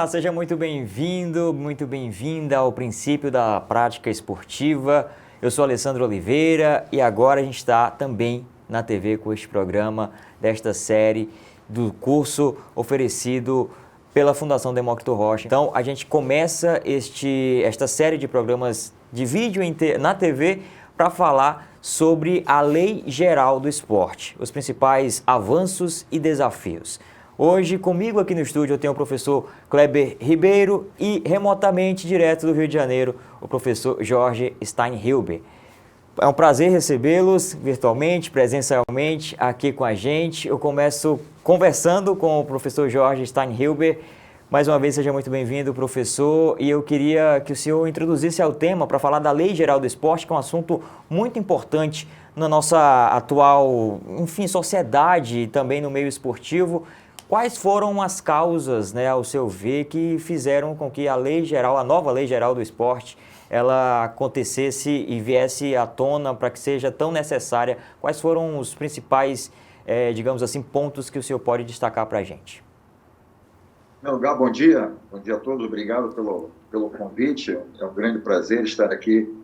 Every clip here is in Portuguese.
Olá, seja muito bem-vindo, muito bem-vinda ao Princípio da Prática Esportiva. Eu sou Alessandro Oliveira e agora a gente está também na TV com este programa desta série do curso oferecido pela Fundação Demócrito Rocha. Então, a gente começa esta série de programas de vídeo na TV para falar sobre a Lei Geral do Esporte, os principais avanços e desafios. Hoje, comigo aqui no estúdio, eu tenho o professor Kleber Ribeiro e, remotamente, direto do Rio de Janeiro, o professor Jorge Steinhilber. É um prazer recebê-los virtualmente, presencialmente, aqui com a gente. Eu começo conversando com o professor Jorge Steinhilber. Mais uma vez, seja muito bem-vindo, professor. E eu queria que o senhor introduzisse ao tema para falar da Lei Geral do Esporte, que é um assunto muito importante na nossa atual, sociedade e também no meio esportivo. Quais foram as causas, ao seu ver, que fizeram com que a nova Lei Geral do Esporte, ela acontecesse e viesse à tona para que seja tão necessária? Quais foram os principais, pontos que o senhor pode destacar para a gente? Meu lugar, bom dia a todos, obrigado pelo convite. É um grande prazer estar aqui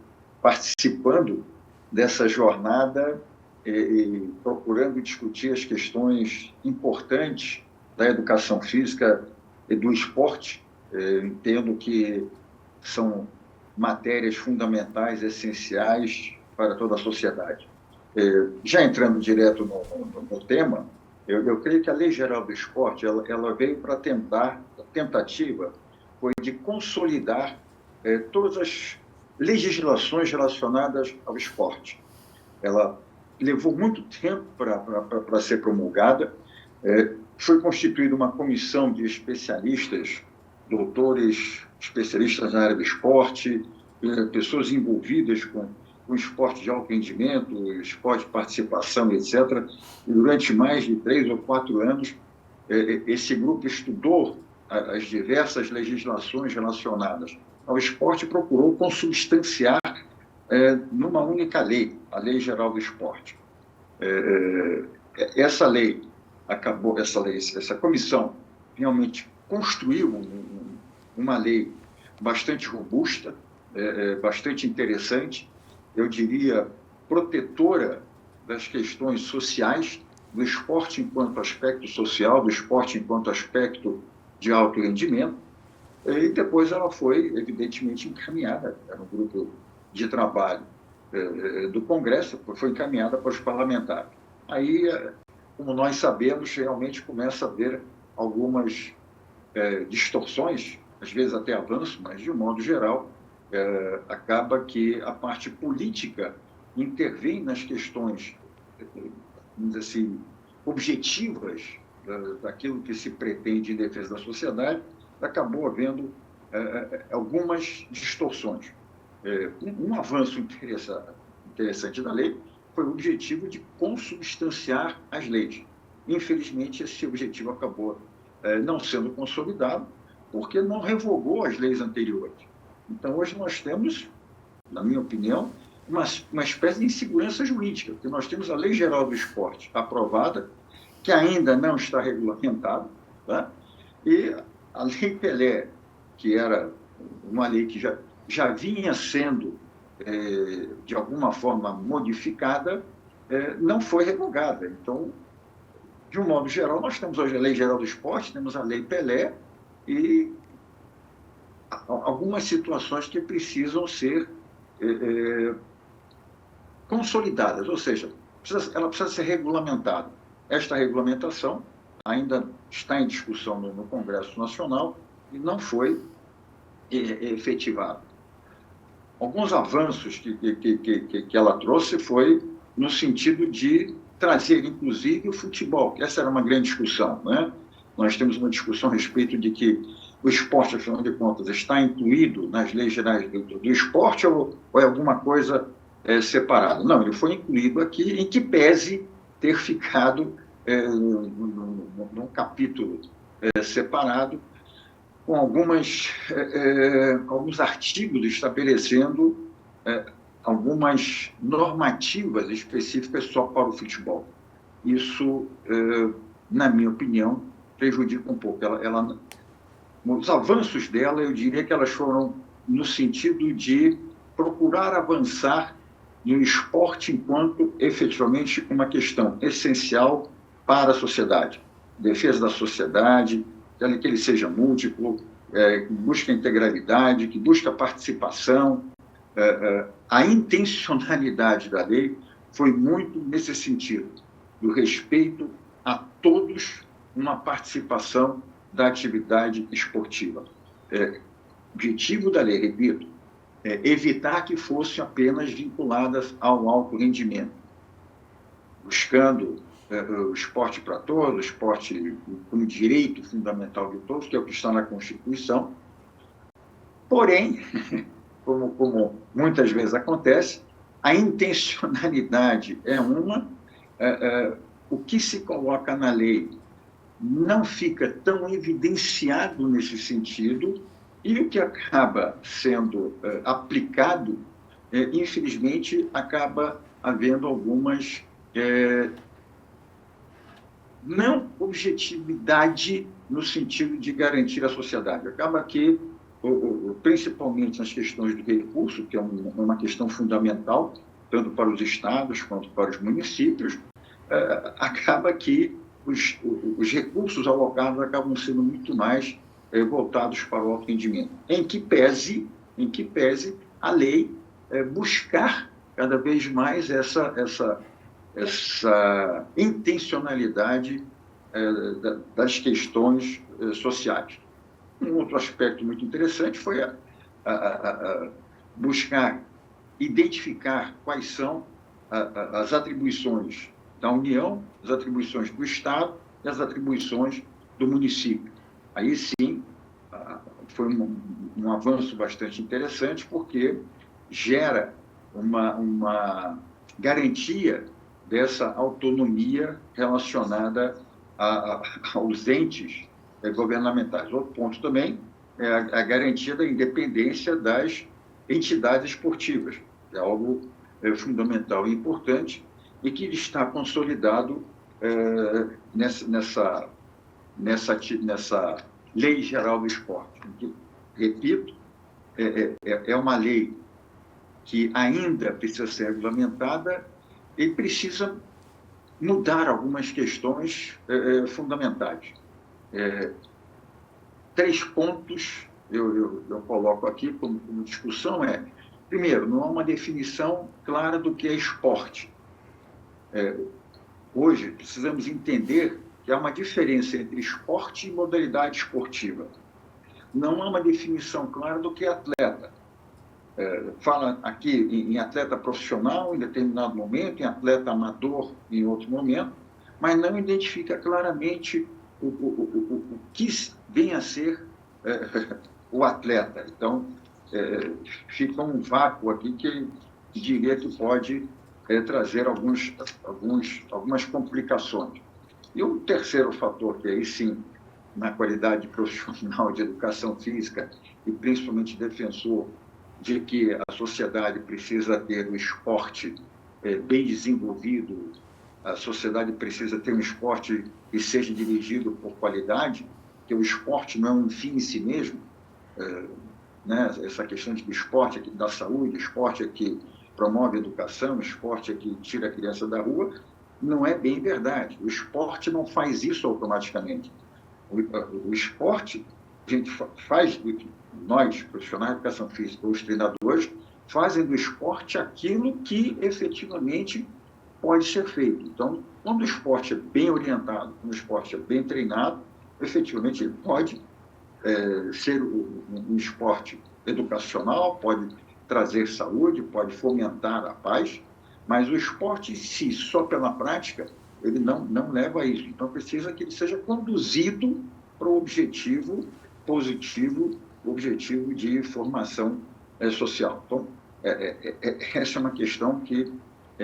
participando dessa jornada e procurando discutir as questões importantes da educação física e do esporte. Eu entendo que são matérias fundamentais, essenciais para toda a sociedade. Já entrando direto no tema, eu creio que a Lei Geral do Esporte ela veio para a tentativa foi de consolidar todas as legislações relacionadas ao esporte. Ela levou muito tempo para ser promulgada. Foi constituída uma comissão de especialistas, doutores, especialistas na área do esporte, pessoas envolvidas com esporte de alto rendimento, esporte de participação, etc. E durante mais de 3 ou 4 anos, esse grupo estudou as diversas legislações relacionadas ao esporte e procurou consubstanciar numa única lei, a Lei Geral do Esporte. Essa comissão realmente construiu uma lei bastante robusta, bastante interessante, eu diria, protetora das questões sociais, do esporte enquanto aspecto social, do esporte enquanto aspecto de alto rendimento, e depois ela foi, evidentemente, encaminhada, era um grupo de trabalho do Congresso, foi encaminhada para os parlamentares. Aí, como nós sabemos, realmente começa a haver algumas distorções, às vezes até avanços, mas, de um modo geral, acaba que a parte política intervém nas questões, vamos dizer assim, objetivas daquilo que se pretende em defesa da sociedade, acabou havendo algumas distorções. Um avanço interessante da lei foi o objetivo de consubstanciar as leis. Infelizmente, esse objetivo acabou não sendo consolidado, porque não revogou as leis anteriores. Então, hoje nós temos, na minha opinião, uma espécie de insegurança jurídica, porque nós temos a Lei Geral do Esporte aprovada, que ainda não está regulamentada, tá? E a Lei Pelé, que era uma lei que já vinha sendo, de alguma forma, modificada, não foi revogada. Então, de um modo geral, nós temos hoje a Lei Geral do Esporte, temos a Lei Pelé e algumas situações que precisam ser consolidadas, ou seja, ela precisa ser regulamentada. Esta regulamentação ainda está em discussão no Congresso Nacional e não foi efetivada. Alguns avanços que ela trouxe foi no sentido de trazer, inclusive, o futebol. Essa era uma grande discussão, né? Nós temos uma discussão a respeito de que o esporte, afinal de contas, está incluído nas leis gerais do esporte ou é alguma coisa separada? Não, ele foi incluído aqui, em que pese ter ficado num capítulo separado, com alguns artigos estabelecendo algumas normativas específicas só para o futebol. Isso, na minha opinião, prejudica um pouco. Ela os avanços dela, eu diria que elas foram no sentido de procurar avançar no esporte enquanto efetivamente uma questão essencial para a sociedade. Defesa da sociedade, que ele seja múltiplo, que busque a integralidade, que busque a participação. A intencionalidade da lei foi muito nesse sentido, do respeito a todos, uma participação da atividade esportiva. O objetivo da lei, repito, é evitar que fossem apenas vinculadas ao alto rendimento, buscando o esporte para todos, o esporte como direito fundamental de todos, que é o que está na Constituição. Porém, como muitas vezes acontece, a intencionalidade é uma, o que se coloca na lei não fica tão evidenciado nesse sentido, e o que acaba sendo aplicado, infelizmente, acaba havendo algumas não objetividade no sentido de garantir a sociedade. Acaba que, principalmente nas questões do recurso, que é uma questão fundamental, tanto para os estados quanto para os municípios, acaba que os recursos alocados acabam sendo muito mais voltados para o alto rendimento, em que pese a lei buscar cada vez mais essa intencionalidade das questões sociais. Um outro aspecto muito interessante foi buscar identificar quais são as atribuições da União, as atribuições do Estado e as atribuições do município. Aí sim, foi um avanço bastante interessante, porque gera uma garantia dessa autonomia relacionada aos entes governamentais. Outro ponto também é a garantia da independência das entidades esportivas, é algo fundamental e importante, e que está consolidado nessa Lei Geral do Esporte. Que, repito, é uma lei que ainda precisa ser regulamentada e precisa mudar algumas questões fundamentais. 3 pontos eu coloco aqui como discussão. Primeiro, não há uma definição clara do que é esporte. Hoje, precisamos entender que há uma diferença entre esporte e modalidade esportiva. Não há uma definição clara do que é atleta. Fala aqui em atleta profissional em determinado momento, em atleta amador em outro momento, mas não identifica claramente o que vem a ser o atleta. Então, fica um vácuo aqui que diria que pode trazer algumas complicações. E o terceiro fator, que aí sim, na qualidade profissional de educação física, e principalmente defensor de que a sociedade precisa ter o esporte bem desenvolvido, a sociedade precisa ter um esporte que seja dirigido por qualidade, que o esporte não é um fim em si mesmo, né? Essa questão de que o esporte é que dá saúde, o esporte é que promove a educação, o esporte é que tira a criança da rua, não é bem verdade. O esporte não faz isso automaticamente. O esporte, a gente faz, nós, profissionais de educação física, os treinadores, fazem do esporte aquilo que efetivamente pode ser feito. Então, quando o esporte é bem orientado, quando o esporte é bem treinado, efetivamente ele pode ser um esporte educacional, pode trazer saúde, pode fomentar a paz, mas o esporte em si, só pela prática, ele não leva a isso. Então, precisa que ele seja conduzido para o objetivo positivo, o objetivo de formação social. Então, essa é uma questão que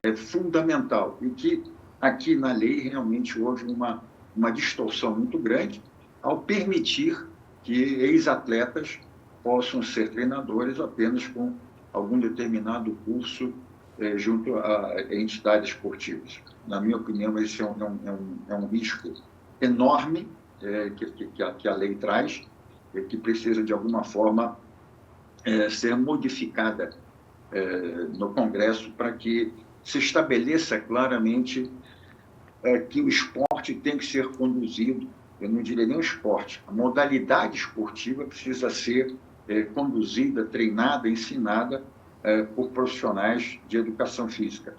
é fundamental e que aqui na lei realmente houve uma distorção muito grande ao permitir que ex-atletas possam ser treinadores apenas com algum determinado curso junto a entidades esportivas. Na minha opinião, esse é um risco enorme que a lei traz, que precisa, de alguma forma, ser modificada no Congresso para que se estabeleça claramente que o esporte tem que ser conduzido, eu não diria nem o esporte, a modalidade esportiva precisa ser conduzida, treinada, ensinada por profissionais de educação física,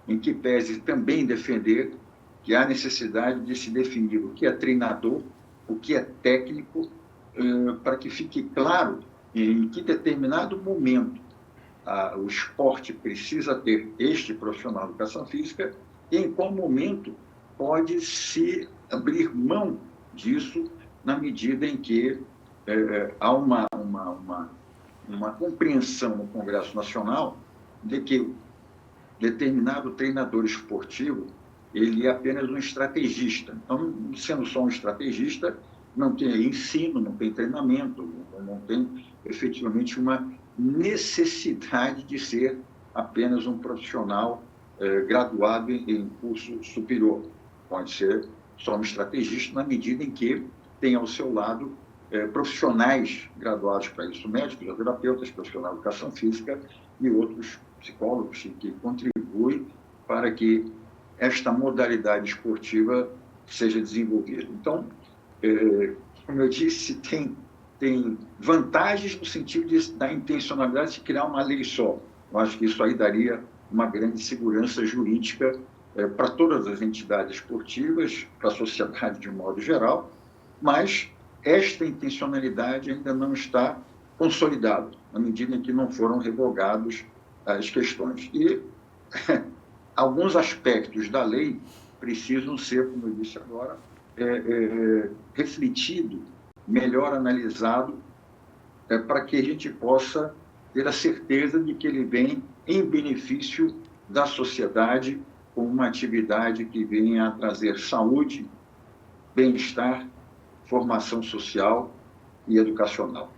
em que pese também defender que há necessidade de se definir o que é treinador, o que é técnico, para que fique claro em que determinado momento o esporte precisa ter este profissional de educação física e em qual momento pode se abrir mão disso na medida em que há uma compreensão no Congresso Nacional de que determinado treinador esportivo ele é apenas um estrategista. Então, sendo só um estrategista, não tem ensino, não tem treinamento, não tem efetivamente uma necessidade de ser apenas um profissional graduado em curso superior. Pode ser só um estrategista na medida em que tem ao seu lado profissionais graduados para isso, médicos, terapeutas, profissionais de educação física e outros psicólogos que contribuem para que esta modalidade esportiva seja desenvolvida. Então, como eu disse, tem vantagens no sentido da intencionalidade de criar uma lei só. Eu acho que isso aí daria uma grande segurança jurídica para todas as entidades esportivas, para a sociedade de um modo geral, mas esta intencionalidade ainda não está consolidada, na medida em que não foram revogados as questões. E alguns aspectos da lei precisam ser, como eu disse agora, refletido, melhor analisado, para que a gente possa ter a certeza de que ele vem em benefício da sociedade com uma atividade que venha a trazer saúde, bem-estar, formação social e educacional.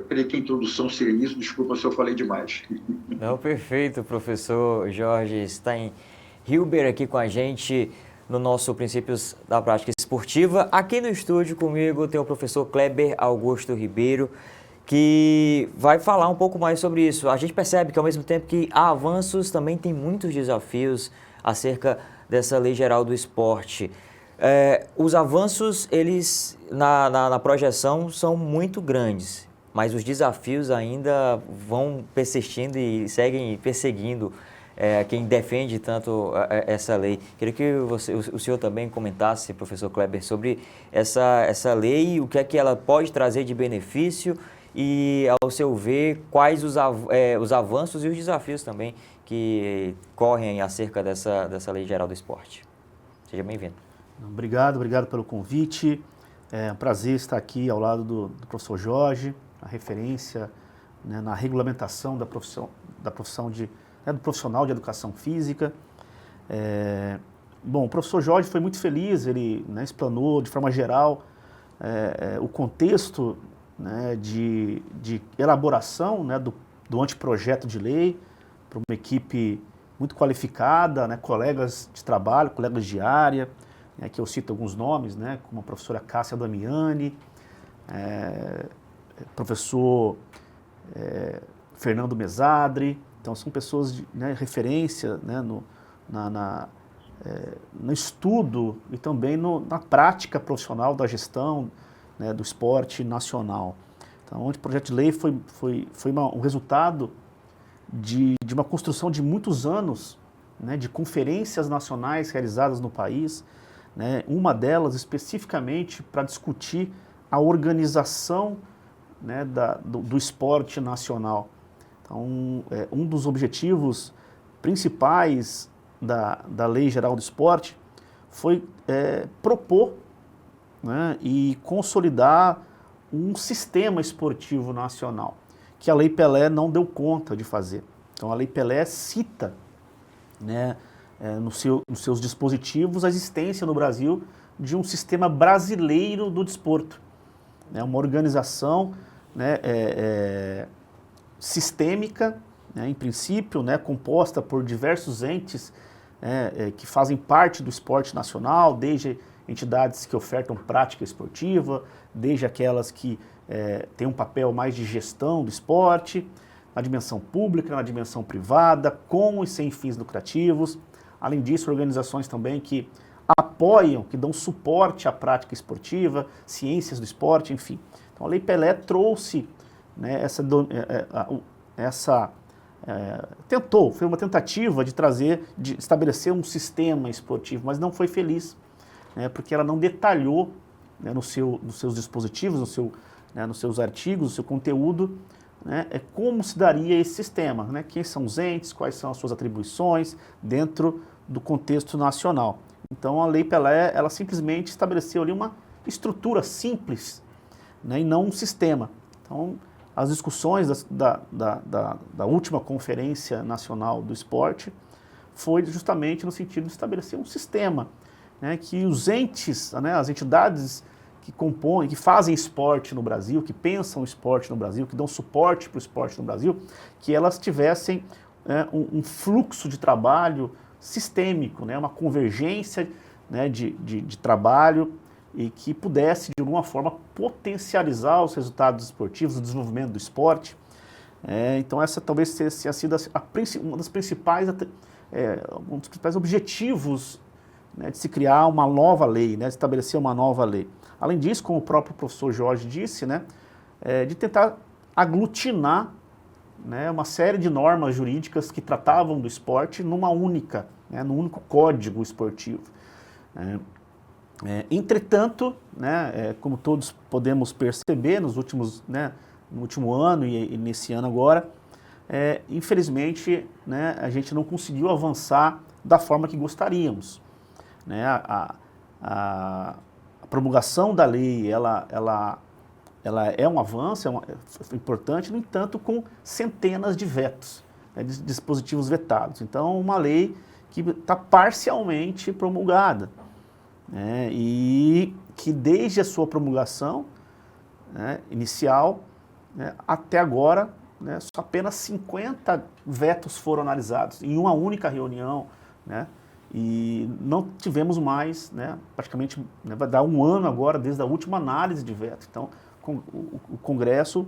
Creio que a introdução seria isso. Desculpa se eu falei demais. Não, perfeito, professor Jorge Steinhilber aqui com a gente no nosso Princípios da Prática Esportiva. Aqui no estúdio comigo tem o professor Kleber Augusto Ribeiro, que vai falar um pouco mais sobre isso. A gente percebe que, ao mesmo tempo que há avanços, também tem muitos desafios acerca dessa Lei Geral do Esporte. Os avanços, eles, na projeção, são muito grandes, mas os desafios ainda vão persistindo e seguem perseguindo quem defende tanto essa lei. Queria que o senhor também comentasse, professor Kleber, sobre essa lei, o que é que ela pode trazer de benefício e, ao seu ver, quais os avanços e os desafios também que correm acerca dessa Lei Geral do Esporte. Seja bem-vindo. Obrigado pelo convite. É um prazer estar aqui ao lado do professor Jorge, a referência, né, na regulamentação do profissional de educação física. Bom, o professor Jorge foi muito feliz, ele, né, explanou de forma geral o contexto, né, de elaboração, né, do anteprojeto de lei para uma equipe muito qualificada, né, colegas de trabalho, colegas de área, que eu cito alguns nomes, né, como a professora Cássia Damiani, professor Fernando Mesadri. Então, são pessoas de referência, né, no estudo e também na prática profissional da gestão, né, do esporte nacional. Então, o projeto de lei foi um resultado de uma construção de muitos anos, né, de conferências nacionais realizadas no país, né, uma delas especificamente para discutir a organização, né, do esporte nacional. Então, um dos objetivos principais da Lei Geral do Esporte foi propor, né, e consolidar um sistema esportivo nacional, que a Lei Pelé não deu conta de fazer. Então, a Lei Pelé cita, né, nos seus dispositivos a existência no Brasil de um sistema brasileiro do desporto, né, uma organização, né, sistêmica, né, em princípio, né, composta por diversos entes que fazem parte do esporte nacional, desde entidades que ofertam prática esportiva, desde aquelas que têm um papel mais de gestão do esporte, na dimensão pública, na dimensão privada, com e sem fins lucrativos. Além disso, organizações também que apoiam, que dão suporte à prática esportiva, ciências do esporte, enfim. Então, a Lei Pelé trouxe, né, foi uma tentativa de estabelecer um sistema esportivo, mas não foi feliz, né, porque ela não detalhou, né, nos seus dispositivos, nos seus artigos, no seu conteúdo, né, como se daria esse sistema, né, quem são os entes, quais são as suas atribuições dentro do contexto nacional. Então a Lei Pelé, ela simplesmente estabeleceu ali uma estrutura simples, né, e não um sistema. Então as discussões da última Conferência Nacional do Esporte foi justamente no sentido de estabelecer um sistema, né, que os entes, né, as entidades que compõem, que fazem esporte no Brasil, que pensam o esporte no Brasil, que dão suporte para o esporte no Brasil, que elas tivessem um fluxo de trabalho sistêmico, né, uma convergência, né, de trabalho e que pudesse, de alguma forma, potencializar os resultados esportivos, o desenvolvimento do esporte. Então essa talvez tenha sido um dos principais objetivos, né, de se criar uma nova lei, né, de estabelecer uma nova lei. Além disso, como o próprio professor Jorge disse, né, de tentar aglutinar, né, uma série de normas jurídicas que tratavam do esporte numa única, né, num único código esportivo. Entretanto, né, como todos podemos perceber no último ano e nesse ano agora, infelizmente, né, a gente não conseguiu avançar da forma que gostaríamos. Né, a promulgação da lei, ela é um avanço, é importante, no entanto, com centenas de vetos, né, de dispositivos vetados. Então, uma lei que está parcialmente promulgada, né, e que desde a sua promulgação, né, inicial, né, até agora, né, só apenas 50 vetos foram analisados em uma única reunião, né, e não tivemos mais, né, praticamente, né, vai dar um ano agora desde a última análise de veto. Então, o Congresso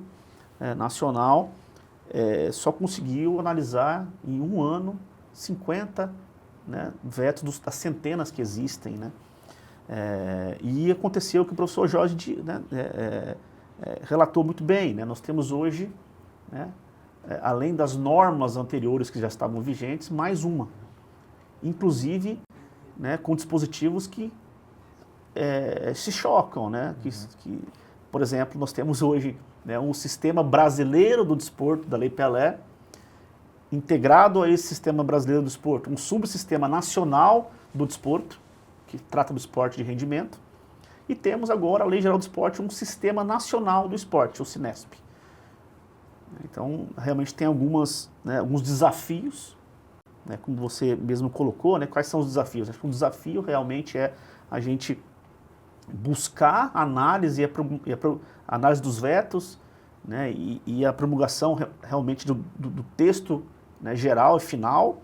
Nacional só conseguiu analisar em um ano 50, né, vetos das centenas que existem, né. E aconteceu o que o professor Jorge, né, relatou muito bem, né. Nós temos hoje, né, além das normas anteriores que já estavam vigentes, mais uma. Inclusive, né, com dispositivos que se chocam, né, por exemplo, nós temos hoje, né, um sistema brasileiro do desporto, da Lei Pelé, integrado a esse sistema brasileiro do desporto, um subsistema nacional do desporto, que trata do esporte de rendimento, e temos agora a Lei Geral do Esporte, um sistema nacional do esporte, o Sinesp. Então, realmente tem alguns desafios, né, como você mesmo colocou, né, quais são os desafios? Acho que o desafio realmente é a gente buscar a análise, análise dos vetos, né, e a promulgação realmente do texto, né, geral e final,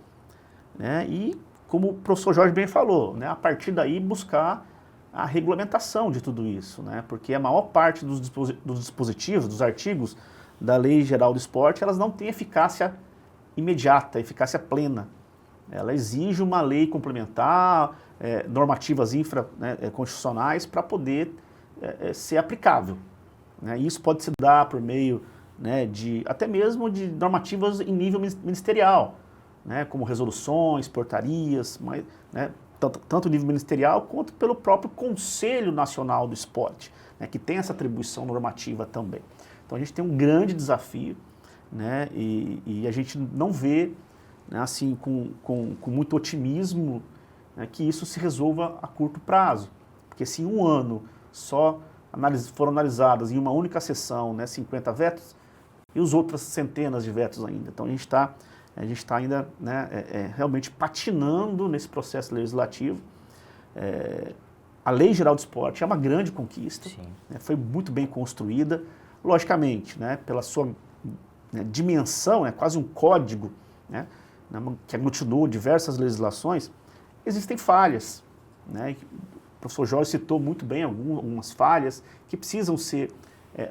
né, e como o professor Jorge bem falou, né, a partir daí buscar a regulamentação de tudo isso, né, porque a maior parte dos dispositivos, dos artigos da Lei Geral do Esporte, elas não têm eficácia imediata, eficácia plena. Ela exige uma lei complementar, normativas constitucionais para poder ser aplicável. Né? Isso pode se dar por meio, né, até mesmo de normativas em nível ministerial, né, como resoluções, portarias, né, tanto nível ministerial quanto pelo próprio Conselho Nacional do Esporte, né, que tem essa atribuição normativa também. Então a gente tem um grande desafio, né, e a gente não vê, né, assim, com muito otimismo, né, que isso se resolva a curto prazo. Porque se em um ano só foram analisadas em uma única sessão, né, 50 vetos, e os outras centenas de vetos ainda. Então a gente está ainda, né, realmente patinando nesse processo legislativo. A Lei Geral do Esporte é uma grande conquista, né, foi muito bem construída, logicamente, né, pela sua, né, dimensão, é quase um código, né, que aglutinou diversas legislações. Existem falhas, né, professor Jorge citou muito bem algumas falhas que precisam ser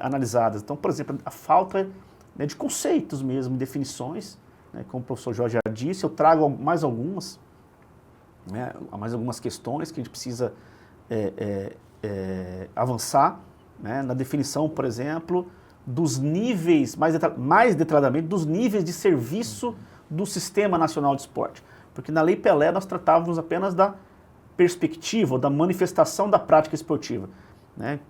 analisadas. Então, por exemplo, a falta, né, de conceitos mesmo, definições, né, como o professor Jorge já disse, eu trago mais algumas, né, mais algumas questões que a gente precisa avançar, né, na definição, por exemplo, dos níveis, mais detalhadamente, dos níveis de serviço do Sistema Nacional de Esporte. Porque na Lei Pelé nós tratávamos apenas da perspectiva, ou da manifestação da prática esportiva. Né?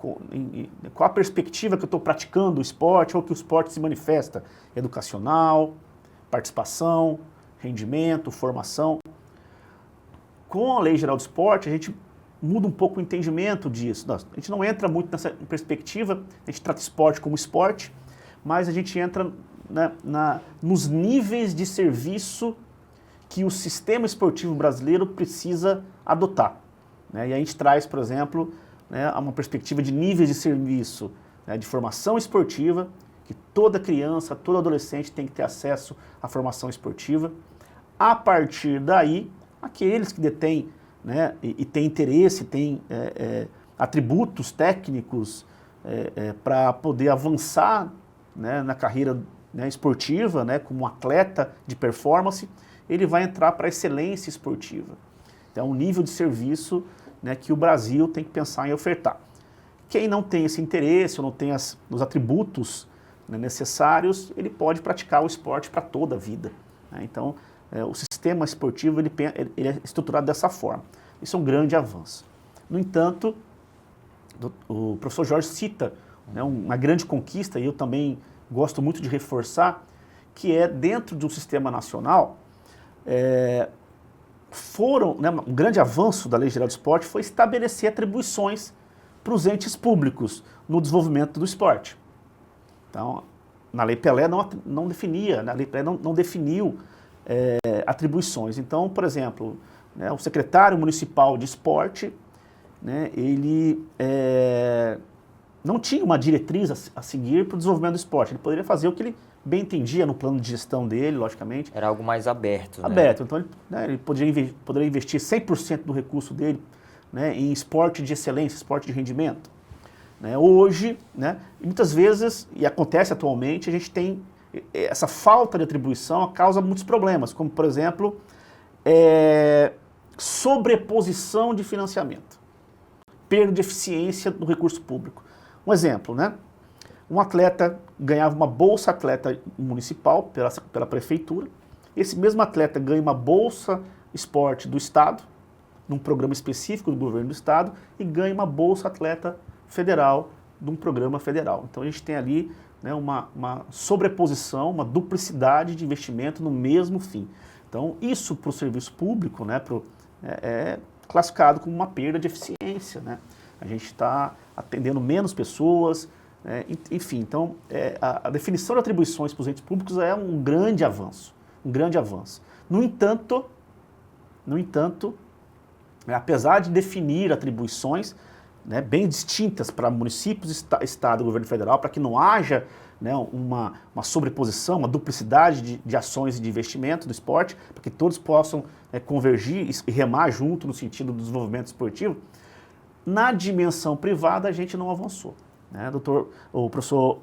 Qual a perspectiva que eu estou praticando o esporte, ou que o esporte se manifesta? Educacional, participação, rendimento, formação. Com a Lei Geral do Esporte, a gente muda um pouco o entendimento disso. A gente não entra muito nessa perspectiva, a gente trata esporte como esporte, mas a gente entra, né, nos níveis de serviço que o sistema esportivo brasileiro precisa adotar. Né? E a gente traz, por exemplo, né, uma perspectiva de níveis de serviço, né, de formação esportiva, que toda criança, todo adolescente tem que ter acesso à formação esportiva. A partir daí, aqueles que detêm, né, e têm interesse, têm atributos técnicos para poder avançar, né, na carreira, né, esportiva, né, como um atleta de performance, ele vai entrar para a excelência esportiva. Então, é um nível de serviço, né, que o Brasil tem que pensar em ofertar. Quem não tem esse interesse, ou não tem os atributos, né, necessários, ele pode praticar o esporte para toda a vida. Né? Então, o sistema esportivo ele é estruturado dessa forma. Isso é um grande avanço. No entanto, o professor Jorge cita, né, uma grande conquista, e eu também gosto muito de reforçar, que é dentro do sistema nacional, né, um grande avanço da Lei Geral do Esporte foi estabelecer atribuições para os entes públicos no desenvolvimento do esporte. Então, na Lei Pelé não definia, na Lei Pelé não definiu atribuições. Então, por exemplo, né, o secretário municipal de esporte, né, ele não tinha uma diretriz a seguir para o desenvolvimento do esporte. Ele poderia fazer o que ele bem entendia no plano de gestão dele, logicamente. Era algo mais aberto. Aberto. Né? Então, ele poderia investir 100% do recurso dele, né, em esporte de excelência, esporte de rendimento. Né? Hoje, né, muitas vezes, e acontece atualmente, a gente tem essa falta de atribuição causa muitos problemas, como, por exemplo, sobreposição de financiamento, perda de eficiência do recurso público. Um exemplo, né? Um atleta ganhava uma bolsa atleta municipal pela prefeitura, esse mesmo atleta ganha uma bolsa esporte do Estado, num programa específico do governo do Estado, e ganha uma bolsa atleta federal de um programa federal. Então a gente tem ali, né, uma sobreposição, uma duplicidade de investimento no mesmo fim. Então isso para o serviço público, né, é classificado como uma perda de eficiência. Né? A gente está atendendo menos pessoas, enfim. Então a definição de atribuições para os entes públicos é um grande avanço. Um grande avanço. No entanto, apesar de definir atribuições, né, bem distintas para municípios, Estado e governo federal, para que não haja, né, uma sobreposição, uma duplicidade de ações e de investimento do esporte, para que todos possam convergir e remar junto no sentido do desenvolvimento esportivo, na dimensão privada a gente não avançou. Né? O professor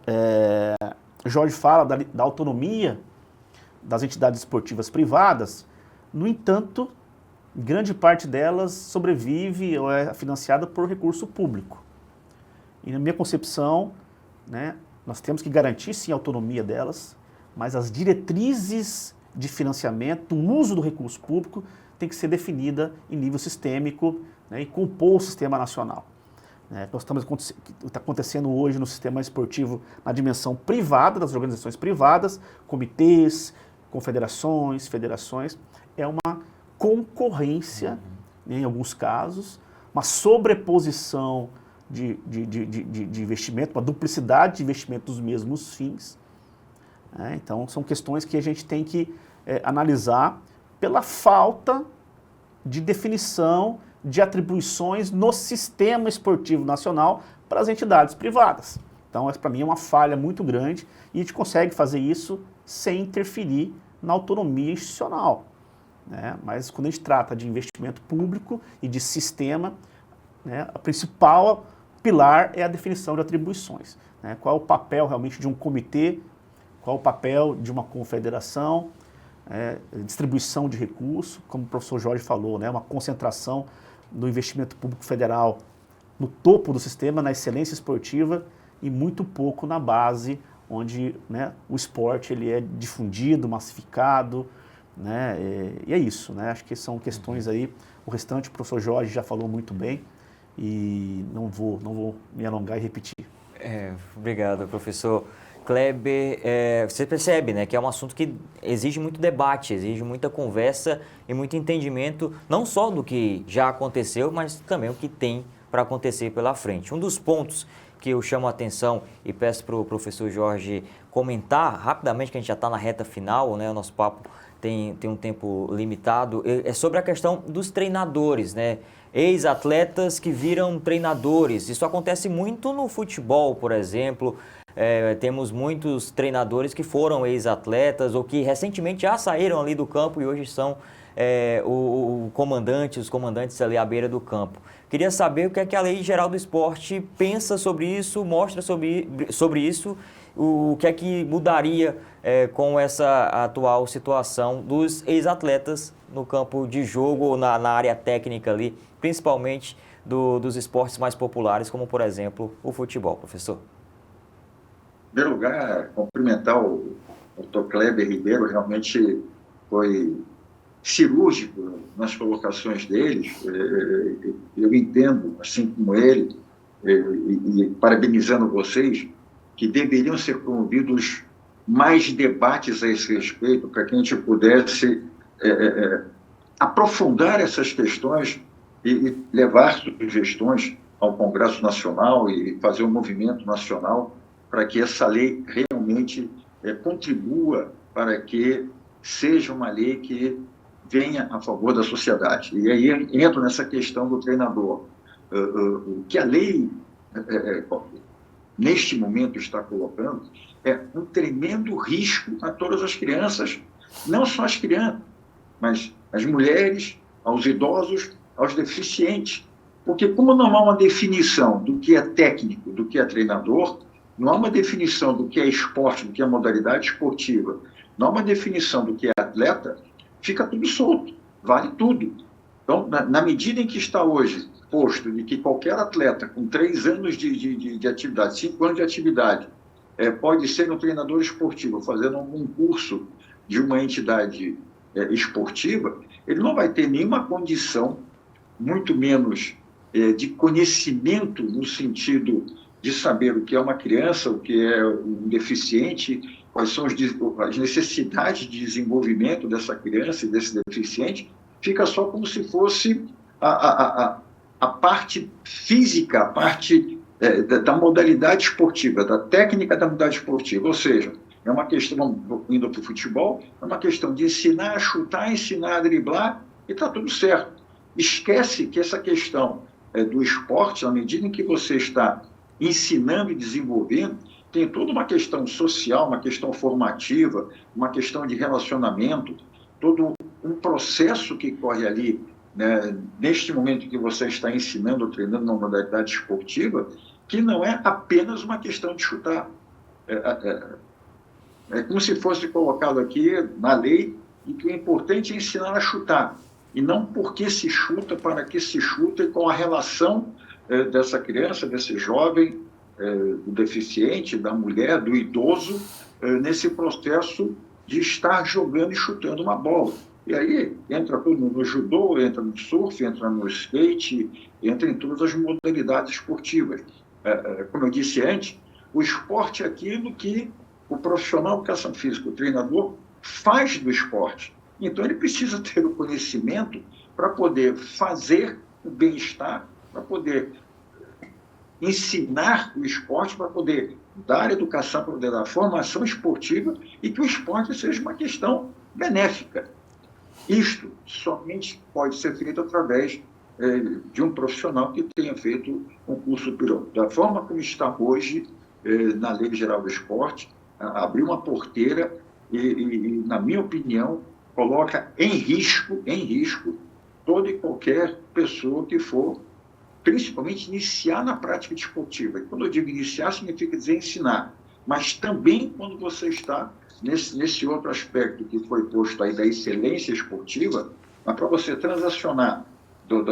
Jorge fala da autonomia das entidades esportivas privadas, no entanto, grande parte delas sobrevive ou é financiada por recurso público. E na minha concepção, né, nós temos que garantir sim a autonomia delas, mas as diretrizes de financiamento, o uso do recurso público tem que ser definida em nível sistêmico, né, e compor o sistema nacional. Está acontecendo hoje no sistema esportivo na dimensão privada, das organizações privadas, comitês, confederações, federações, é uma concorrência, em alguns casos, uma sobreposição de investimento, uma duplicidade de investimento dos mesmos fins. Então, são questões que a gente tem que analisar pela falta de definição de atribuições no sistema esportivo nacional para as entidades privadas. Então, para mim, é uma falha muito grande e a gente consegue fazer isso sem interferir na autonomia institucional. Né? Mas quando a gente trata de investimento público e de sistema, né, a principal pilar é a definição de atribuições. Né? Qual é o papel realmente de um comitê, qual é o papel de uma confederação, distribuição de recursos, como o professor Jorge falou, né, uma concentração do investimento público federal no topo do sistema, na excelência esportiva, e muito pouco na base, onde, né, o esporte ele é difundido, massificado, né, e é isso, né, acho que são questões aí, o restante o professor Jorge já falou muito bem, e não vou me alongar e repetir. Obrigado, professor Kleber. Você percebe, né, que é um assunto que exige muito debate, exige muita conversa e muito entendimento, não só do que já aconteceu, mas também o que tem para acontecer pela frente. Um dos pontos que eu chamo a atenção e peço para o professor Jorge comentar rapidamente, que a gente já está na reta final, né, o nosso papo tem um tempo limitado, é sobre a questão dos treinadores, né? Ex-atletas que viram treinadores. Isso acontece muito no futebol, por exemplo. Temos muitos treinadores que foram ex-atletas ou que recentemente já saíram ali do campo e hoje são os comandantes ali à beira do campo. Queria saber o que é que a Lei Geral do Esporte pensa sobre isso, mostra sobre isso, o que é que mudaria com essa atual situação dos ex-atletas no campo de jogo ou na área técnica ali, principalmente dos esportes mais populares, como, por exemplo, o futebol, professor. Em primeiro lugar, cumprimentar o Dr. Kleber Ribeiro, realmente foi cirúrgico nas colocações deles. Eu entendo, assim como ele, e parabenizando vocês, que deveriam ser promovidos mais debates a esse respeito, para que a gente pudesse aprofundar essas questões e levar sugestões ao Congresso Nacional e fazer um movimento nacional para que essa lei realmente contribua para que seja uma lei que venha a favor da sociedade. E aí entro nessa questão do treinador. Que a lei, neste momento, está colocando é um tremendo risco a todas as crianças, não só as crianças, mas as mulheres, aos idosos, aos deficientes. Porque como não há uma definição do que é técnico, do que é treinador, não há uma definição do que é esporte, do que é modalidade esportiva, não há uma definição do que é atleta, fica tudo solto, vale tudo. Então, na medida em que está hoje posto de que qualquer atleta com 3 anos de atividade, 5 anos de atividade, pode ser um treinador esportivo, fazendo um curso de uma entidade esportiva, ele não vai ter nenhuma condição, muito menos de conhecimento no sentido de saber o que é uma criança, o que é um deficiente, quais são as necessidades de desenvolvimento dessa criança e desse deficiente, fica só como se fosse a parte física, a parte da modalidade esportiva, da técnica da modalidade esportiva, ou seja, é uma questão, indo para o futebol, é uma questão de ensinar a chutar, ensinar a driblar, e está tudo certo. Esquece que essa questão do esporte, na medida em que você está ensinando e desenvolvendo, tem toda uma questão social, uma questão formativa, uma questão de relacionamento, todo um processo que corre ali, né, neste momento que você está ensinando ou treinando uma modalidade esportiva, que não é apenas uma questão de chutar. É como se fosse colocado aqui na lei e que o importante é ensinar a chutar, e não por que se chuta, para que se chuta e com a relação dessa criança, desse jovem, do deficiente, da mulher, do idoso, nesse processo de estar jogando e chutando uma bola. E aí entra tudo no judô, entra no surf, entra no skate, entra em todas as modalidades esportivas. Como eu disse antes, o esporte é aquilo que o profissional de educação física, o treinador, faz do esporte. Então ele precisa ter o conhecimento para poder fazer o bem-estar, para poder ensinar o esporte, para poder dar educação, para poder dar formação esportiva e que o esporte seja uma questão benéfica. Isto somente pode ser feito através de um profissional que tenha feito um curso superior. Da forma como está hoje, na Lei Geral do Esporte, abrir uma porteira e, na minha opinião, coloca em risco toda e qualquer pessoa que for principalmente iniciar na prática desportiva. E quando eu digo iniciar, significa dizer ensinar, mas também quando você está nesse outro aspecto que foi posto aí da excelência esportiva, mas para você transacionar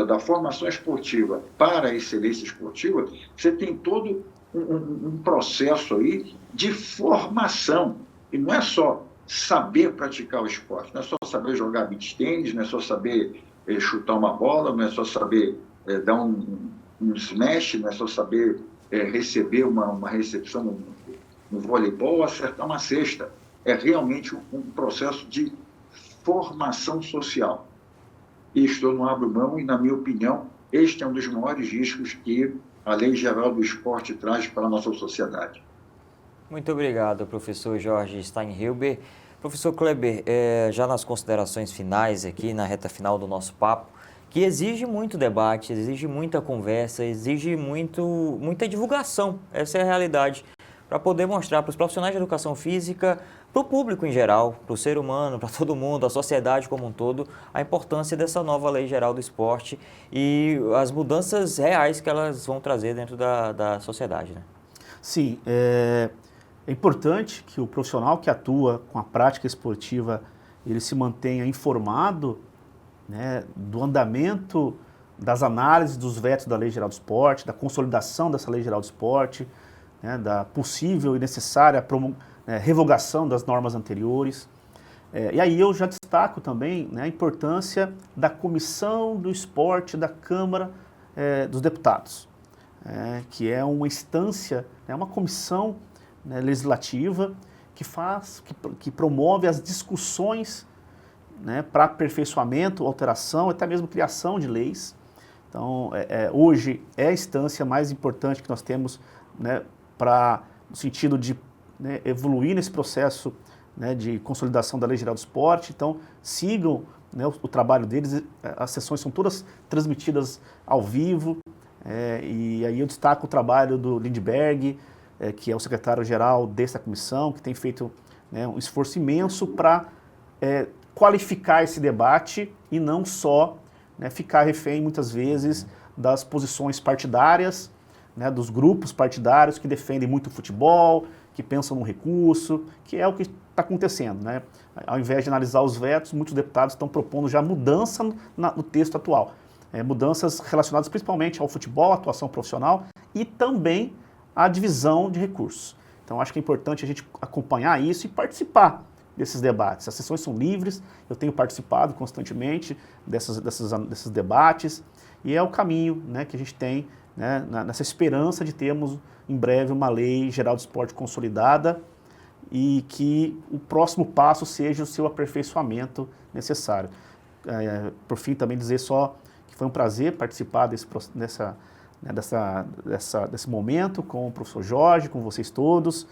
da formação esportiva para a excelência esportiva, você tem todo um processo aí de formação. E não é só saber praticar o esporte, não é só saber jogar beach tênis, não é só saber chutar uma bola, não é só saber dar um smash, não é só saber receber uma recepção no voleibol, acertar uma cesta. É realmente um processo de formação social. Isto eu não abro mão e, na minha opinião, este é um dos maiores riscos que a Lei Geral do Esporte traz para a nossa sociedade. Muito obrigado, professor Jorge Steinhilber. Professor Kleber, já nas considerações finais aqui, na reta final do nosso papo, que exige muito debate, exige muita conversa, exige muita divulgação, essa é a realidade, para poder mostrar para os profissionais de educação física, para o público em geral, para o ser humano, para todo mundo, a sociedade como um todo, a importância dessa nova Lei Geral do Esporte e as mudanças reais que elas vão trazer dentro da sociedade, né? Sim, é importante que o profissional que atua com a prática esportiva, ele se mantenha informado, né, do andamento das análises dos vetos da Lei Geral do Esporte, da consolidação dessa Lei Geral do Esporte, né, da possível e necessária revogação das normas anteriores. E aí eu já destaco também, né, a importância da Comissão do Esporte da Câmara dos Deputados, que é uma instância, uma comissão, né, legislativa que promove as discussões, né, para aperfeiçoamento, alteração, até mesmo criação de leis. Então, hoje é a instância mais importante que nós temos, né, no sentido de, né, evoluir nesse processo, né, de consolidação da Lei Geral do Esporte. Então, sigam, né, o trabalho deles, as sessões são todas transmitidas ao vivo, e aí eu destaco o trabalho do Lindbergh, que é o secretário-geral dessa comissão, que tem feito, né, um esforço imenso para qualificar esse debate e não só, né, ficar refém, muitas vezes, das posições partidárias, né, dos grupos partidários que defendem muito o futebol, que pensam no recurso, que é o que está acontecendo, né? Ao invés de analisar os vetos, muitos deputados estão propondo já mudança no texto atual. Mudanças relacionadas principalmente ao futebol, à atuação profissional e também à divisão de recursos. Então, acho que é importante a gente acompanhar isso e participar desses debates. As sessões são livres, eu tenho participado constantemente desses debates, e é o caminho, né, que a gente tem, né, nessa esperança de termos em breve uma Lei Geral do Esporte consolidada e que o próximo passo seja o seu aperfeiçoamento necessário. Por fim, também dizer só que foi um prazer participar desse momento com o professor Jorge, com vocês todos,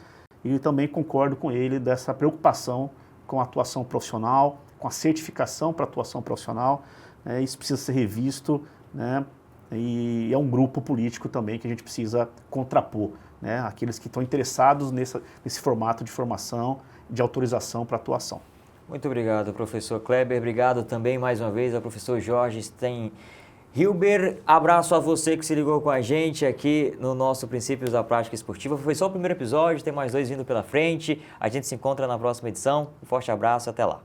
e também concordo com ele dessa preocupação com a atuação profissional, com a certificação para a atuação profissional, né? Isso precisa ser revisto, né? E é um grupo político também que a gente precisa contrapor, né? Aqueles que estão interessados nesse formato de formação, de autorização para atuação. Muito obrigado, professor Kleber. Obrigado também mais uma vez ao professor Jorge Steinhilber. Abraço a você que se ligou com a gente aqui no nosso Princípios da Prática Esportiva. Foi só o primeiro episódio, tem mais 2 vindo pela frente. A gente se encontra na próxima edição. Um forte abraço, até lá.